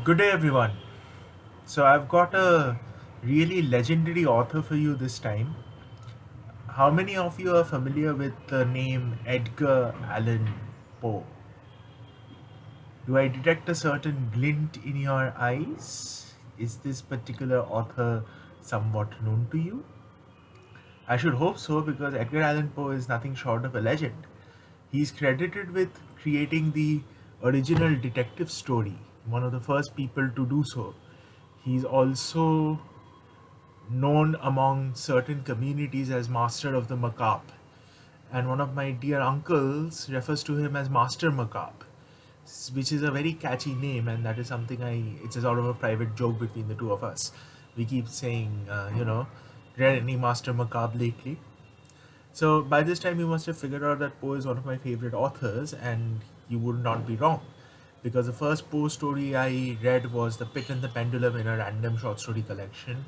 Good day, everyone. So, I've got a really legendary author for you this time. How many of you are familiar with the name Edgar Allan Poe? Do I detect a certain glint in your eyes? Is this particular author somewhat known to you? I should hope so because Edgar Allan Poe is nothing short of a legend. He's credited with creating the original detective story, one of the first people to do so. He's also known among certain communities as Master of the Macabre. And one of my dear uncles refers to him as Master Macabre, which is a very catchy name, and that is something it's a sort of a private joke between the two of us. We keep saying, read any Master Macabre lately? So by this time, you must have figured out that Poe is one of my favorite authors, and you would not be wrong. Because the first Poe story I read was The Pit and the Pendulum in a random short story collection.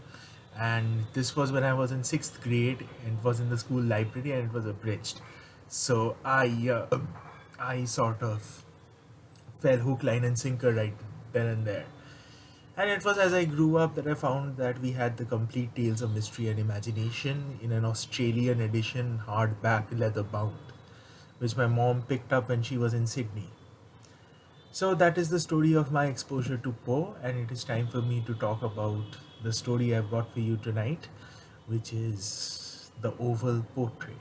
And this was when I was in sixth grade, and it was in the school library, and it was abridged. So I sort of fell hook, line, and sinker right then and there. And it was as I grew up that I found that we had the complete Tales of Mystery and Imagination in an Australian edition, hardback, leather bound, which my mom picked up when she was in Sydney. So that is the story of my exposure to Poe, and it is time for me to talk about the story I've got for you tonight, which is The Oval Portrait.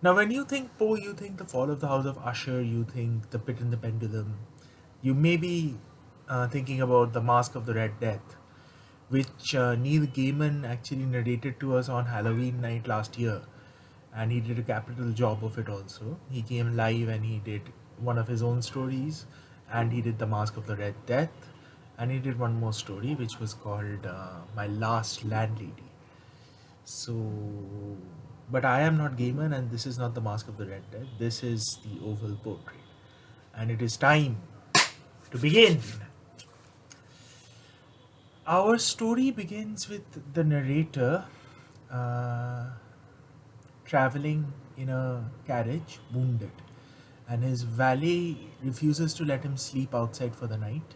Now, when you think Poe, you think The Fall of the House of Usher, you think The Pit and the Pendulum, you may be thinking about The Mask of the Red Death, which Neil Gaiman actually narrated to us on Halloween night last year. And he did a capital job of it also. He came live and he did one of his own stories, and he did The Mask of the Red Death, and he did one more story which was called My Last Landlady. So, but I am not Gaiman, and this is not The Mask of the Red Death. This is The Oval Portrait. And it is time to begin. Our story begins with the narrator uh, traveling in a carriage, wounded, and his valet refuses to let him sleep outside for the night.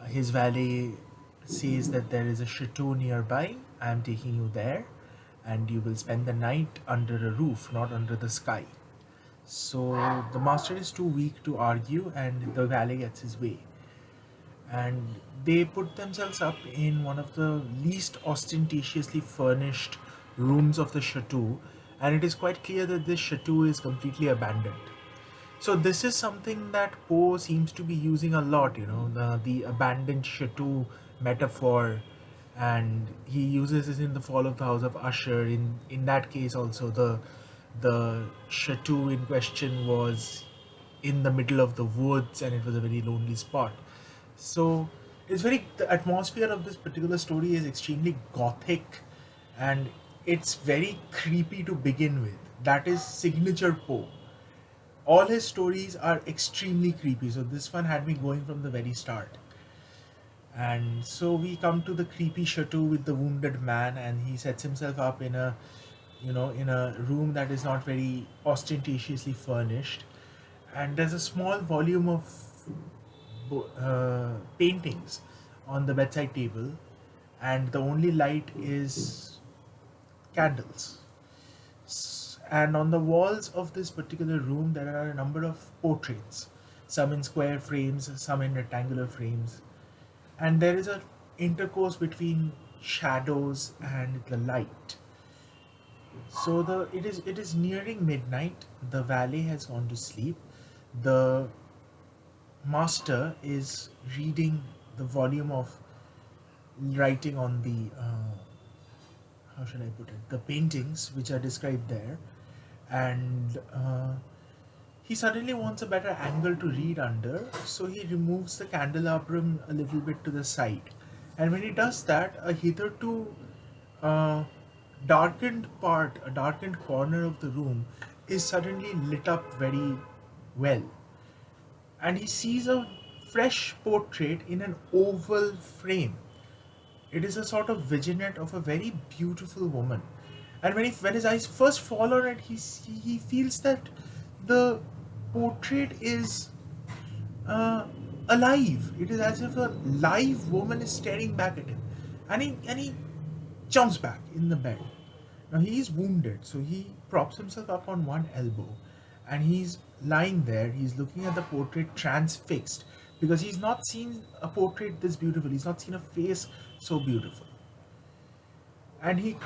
His valet says that there is a chateau nearby. I am taking you there, and you will spend the night under a roof, not under the sky. So the master is too weak to argue, and the valet gets his way. And they put themselves up in one of the least ostentatiously furnished rooms of the chateau, and it is quite clear that this chateau is completely abandoned. So this is something that Poe seems to be using a lot, the abandoned chateau metaphor, and he uses it in The Fall of the House of Usher. In that case, also the chateau in question was in the middle of the woods, and it was a very lonely spot. So the atmosphere of this particular story is extremely gothic, and it's very creepy to begin with. That is signature Poe. All his stories are extremely creepy, so this one had me going from the very start. And so we come to the creepy chateau with the wounded man, and he sets himself up in a room that is not very ostentatiously furnished. And there's a small volume of paintings on the bedside table, and the only light is candles. And on the walls of this particular room, there are a number of portraits, some in square frames, some in rectangular frames, and there is a intercourse between shadows and the light. So it is nearing midnight. The valet has gone to sleep. The master is reading the volume of writing on the how should I put it, the paintings which are described there, and he suddenly wants a better angle to read under, so he removes the candelabrum a little bit to the side. And when he does that, a hitherto uh, a darkened corner of the room is suddenly lit up very well. And he sees a fresh portrait in an oval frame. It is a sort of vignette of a very beautiful woman. And when his eyes first fall on it, he feels that the portrait is alive. It is as if a live woman is staring back at him. And he jumps back in the bed. Now he is wounded, so he props himself up on one elbow and he's lying there. He's looking at the portrait transfixed because he's not seen a portrait this beautiful. He's not seen a face so beautiful. And he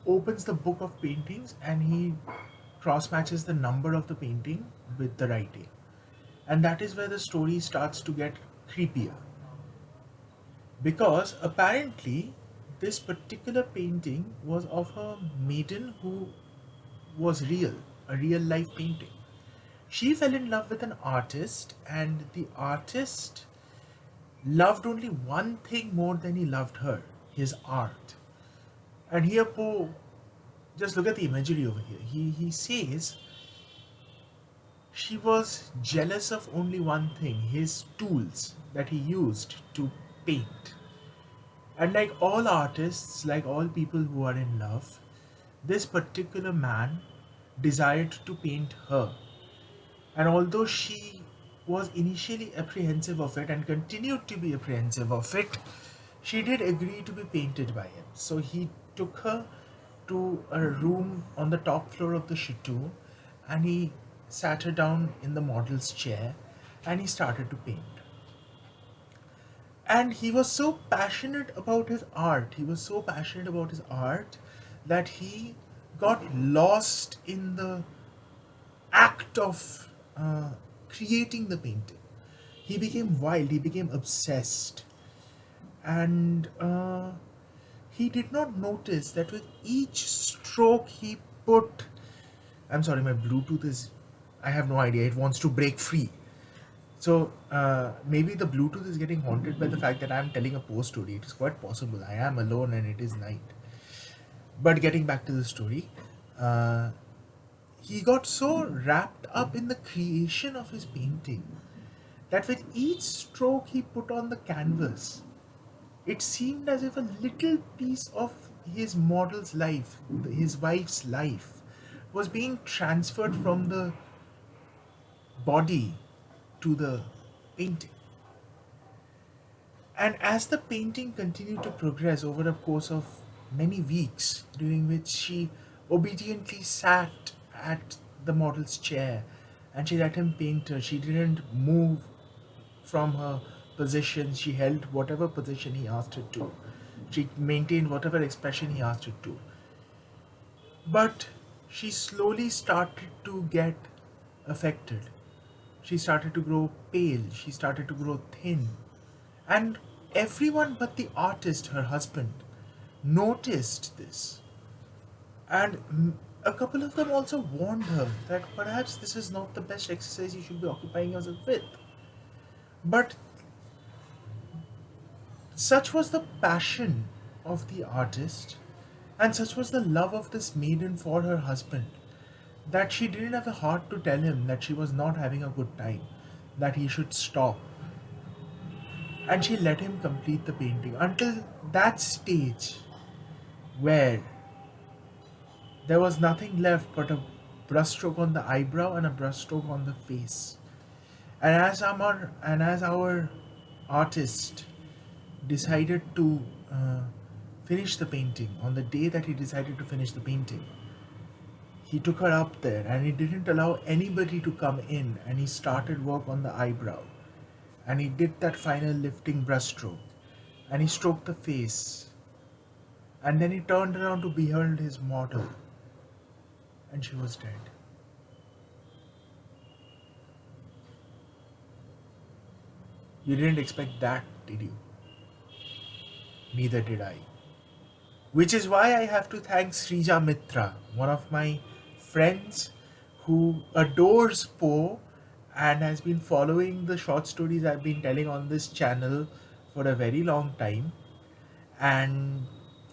opens the book of paintings and he cross matches the number of the painting with the writing. And that is where the story starts to get creepier. Because apparently, this particular painting was of a maiden who was real, a real life painting. She fell in love with an artist, and the artist loved only one thing more than he loved her, his art. And here Poe, just look at the imagery over here. He says she was jealous of only one thing, his tools that he used to paint. And like all artists, like all people who are in love, this particular man desired to paint her. And although she was initially apprehensive of it and continued to be apprehensive of it, she did agree to be painted by him. So he took her to a room on the top floor of the chateau and he sat her down in the model's chair and he started to paint. And he was so passionate about his art, that he got lost in the act of creating the painting. He became wild, he became obsessed. And he did not notice that with each stroke he put. I'm sorry, my Bluetooth is. I have no idea, it wants to break free. So maybe the Bluetooth is getting haunted by the fact that I'm telling a post story. It is quite possible. I am alone and it is night. But getting back to the story, uh, he got so wrapped up in the creation of his painting that with each stroke he put on the canvas, it seemed as if a little piece of his model's life, his wife's life, was being transferred from the body to the painting. And as the painting continued to progress over a course of many weeks, during which she obediently sat at the model's chair and she let him paint her, she didn't move from her position, she held whatever position he asked her to, she maintained whatever expression he asked her to. But she slowly started to get affected. She started to grow pale, she started to grow thin. And everyone but the artist, her husband, noticed this. And a couple of them also warned her that perhaps this is not the best exercise you should be occupying yourself with. But such was the passion of the artist, and such was the love of this maiden for her husband, that she didn't have the heart to tell him that she was not having a good time, that he should stop. And she let him complete the painting until that stage where there was nothing left but a brushstroke on the eyebrow and a brushstroke on the face. And as our artist decided to finish the painting, on the day that he decided to finish the painting, he took her up there and he didn't allow anybody to come in and he started work on the eyebrow. And he did that final lifting brushstroke and he stroked the face. And then he turned around to behold his model and she was dead. You didn't expect that, did you? Neither did I. Which is why I have to thank Srija Mitra, one of my friends who adores Poe and has been following the short stories I've been telling on this channel for a very long time. And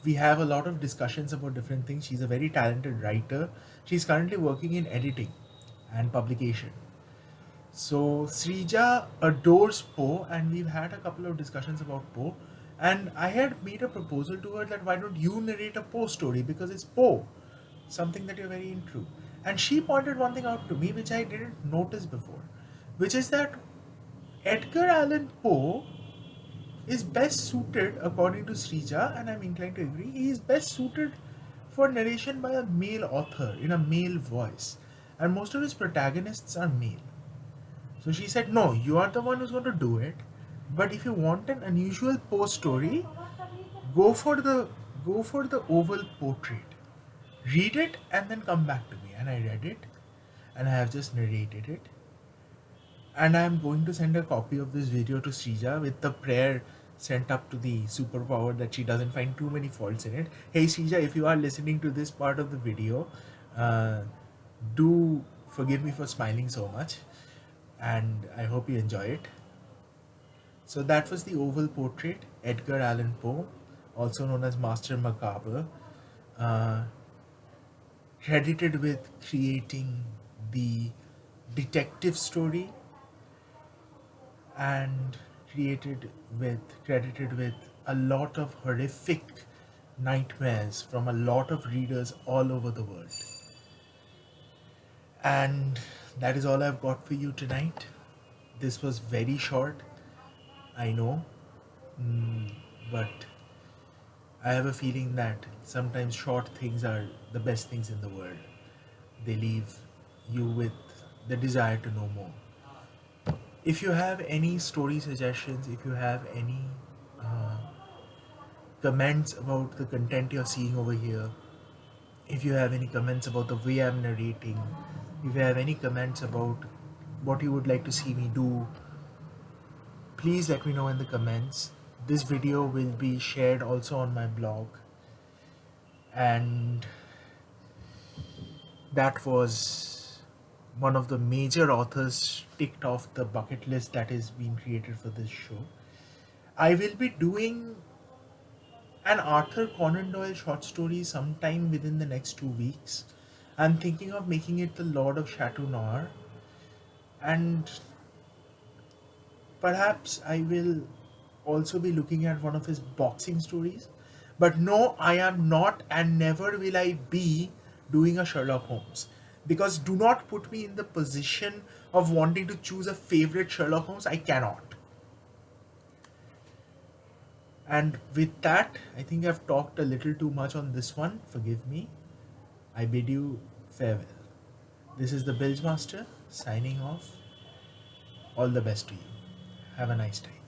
we have a lot of discussions about different things. She's a very talented writer. She's currently working in editing and publication. So Srija adores Poe, and we've had a couple of discussions about Poe. And I had made a proposal to her that why don't you narrate a Poe story because it's Poe, something that you're very into. And she pointed one thing out to me which I didn't notice before, which is that Edgar Allan Poe is best suited, according to Srija, and I'm inclined to agree, he is best suited for narration by a male author in a male voice. And most of his protagonists are male. So she said, no, you are the one who's going to do it. But if you want an unusual Poe story, go for the go for the oval portrait. Read it and then come back to me. And I read it and I have just narrated it. And I am going to send a copy of this video to Srija with the prayer sent up to the superpower that she doesn't find too many faults in it. Hey Srija, if you are listening to this part of the video, uh, do forgive me for smiling so much, and I hope you enjoy it. So that was the oval portrait, Edgar Allan Poe, also known as Master Macabre, uh, credited with creating the detective story and credited with a lot of horrific nightmares from a lot of readers all over the world. And that is all I've got for you tonight. This was very short, I know, but I have a feeling that sometimes short things are the best things in the world. They leave you with the desire to know more. If you have any story suggestions, if you have any uh, comments about the content you're seeing over here, if you have any comments about the way I'm narrating, if you have any comments about what you would like to see me do, please let me know in the comments. This video will be shared also on my blog. And that was one of the major authors ticked off the bucket list that is being created for this show. I will be doing an Arthur Conan Doyle short story sometime within the next 2 weeks. I'm thinking of making it the Lord of Chateau Noir, and perhaps I will also be looking at one of his boxing stories. But no, I am not and never will I be doing a Sherlock Holmes. Because do not put me in the position of wanting to choose a favorite Sherlock Holmes. I cannot. And with that, I think I've talked a little too much on this one. Forgive me. I bid you farewell. This is the Bilge Master signing off. All the best to you. Have a nice time.